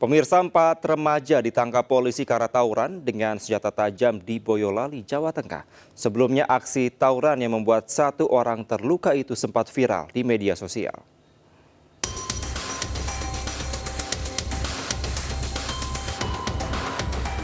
Pemirsa, 4 remaja ditangkap polisi karena tawuran dengan senjata tajam di Boyolali, Jawa Tengah. Sebelumnya aksi tawuran yang membuat 1 orang terluka itu sempat viral di media sosial.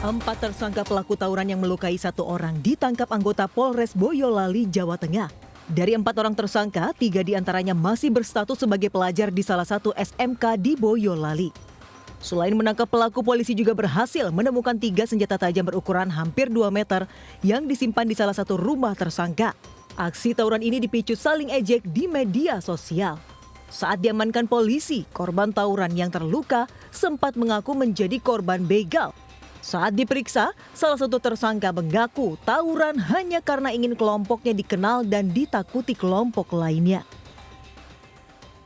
Empat tersangka pelaku tawuran yang melukai 1 orang ditangkap anggota Polres Boyolali, Jawa Tengah. Dari 4 orang tersangka, 3 diantaranya masih berstatus sebagai pelajar di salah satu SMK di Boyolali. Selain menangkap pelaku, polisi juga berhasil menemukan 3 senjata tajam berukuran hampir 2 meter yang disimpan di salah satu rumah tersangka. Aksi tawuran ini dipicu saling ejek di media sosial. Saat diamankan polisi, korban tawuran yang terluka sempat mengaku menjadi korban begal. Saat diperiksa, salah satu tersangka mengaku tawuran hanya karena ingin kelompoknya dikenal dan ditakuti kelompok lainnya.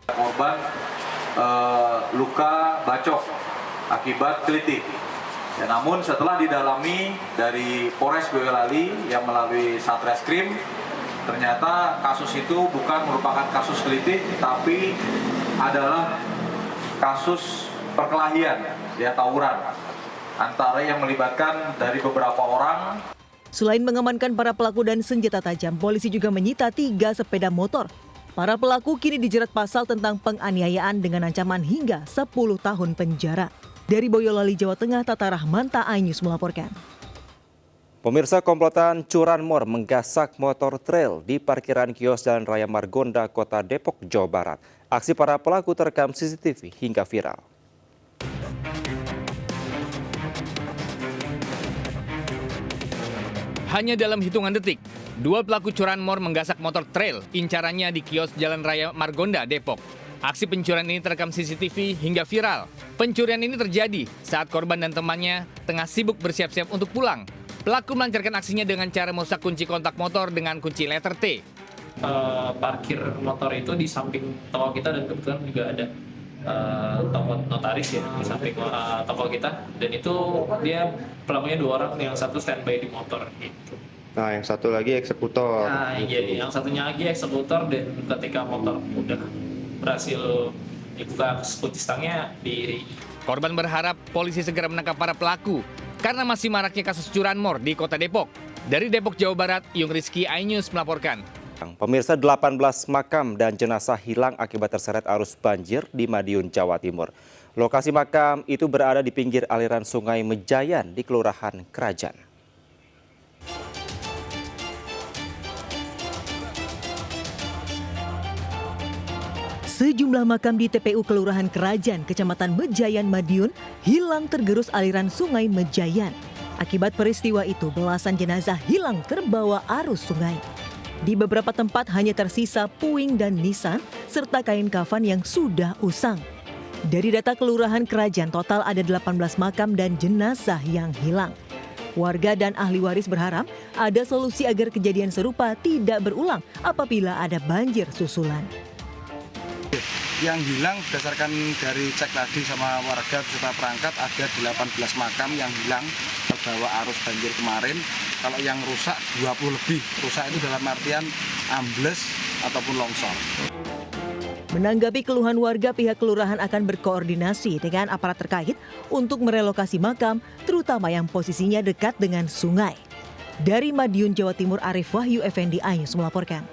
Korban luka bacok akibat kelitik. Ya, namun setelah didalami dari Polres Boyolali yang melalui Satreskrim, ternyata kasus itu bukan merupakan kasus kelitik, tapi adalah kasus perkelahian, ya, tawuran antara yang melibatkan dari beberapa orang. Selain mengamankan para pelaku dan senjata tajam, polisi juga menyita 3 sepeda motor. Para pelaku kini dijerat pasal tentang penganiayaan dengan ancaman hingga 10 tahun penjara. Dari Boyolali, Jawa Tengah, Tata Rahmanta, iNews melaporkan. Pemirsa, komplotan curanmor menggasak motor trail di parkiran kios Jalan Raya Margonda, Kota Depok, Jawa Barat. Aksi para pelaku terekam CCTV hingga viral. Hanya dalam hitungan detik, 2 pelaku curanmor menggasak motor trail incarannya di kios Jalan Raya Margonda, Depok. Aksi pencurian ini terekam CCTV hingga viral. Pencurian ini terjadi saat korban dan temannya tengah sibuk bersiap-siap untuk pulang. Pelaku melancarkan aksinya dengan cara merusak kunci kontak motor dengan kunci letter T. Parkir motor itu di samping toko kita dan kebetulan juga ada toko notaris ya di samping toko kita, dan itu dia pelakunya 2 orang, yang satu standby di motor gitu. Nah, yang satu lagi eksekutor. Nah, iya, yang satunya lagi eksekutor, dan ketika motor udah berhasil dibuka kunci stangnya di. Korban berharap polisi segera menangkap para pelaku karena masih maraknya kasus curanmor di Kota Depok. Dari Depok, Jawa Barat, Yung Rizky, iNews melaporkan. Pemirsa, 18 makam dan jenazah hilang akibat terseret arus banjir di Madiun, Jawa Timur. Lokasi makam itu berada di pinggir aliran Sungai Mejayan di Kelurahan Kerajaan. Sejumlah makam di TPU Kelurahan Kerajaan, Kecamatan Mejayan, Madiun, hilang tergerus aliran Sungai Mejayan. Akibat peristiwa itu, belasan jenazah hilang terbawa arus sungai. Di beberapa tempat hanya tersisa puing dan nisan, serta kain kafan yang sudah usang. Dari data Kelurahan Kerajaan, total ada 18 makam dan jenazah yang hilang. Warga dan ahli waris berharap ada solusi agar kejadian serupa tidak berulang apabila ada banjir susulan. Yang hilang berdasarkan dari cek tadi sama warga beserta perangkat, ada 18 makam yang hilang terbawa arus banjir kemarin. Kalau yang rusak 20 lebih. Rusak itu dalam artian ambles ataupun longsor. Menanggapi keluhan warga, pihak kelurahan akan berkoordinasi dengan aparat terkait untuk merelokasi makam, terutama yang posisinya dekat dengan sungai. Dari Madiun, Jawa Timur, Arif Wahyu Effendi, iNews melaporkan.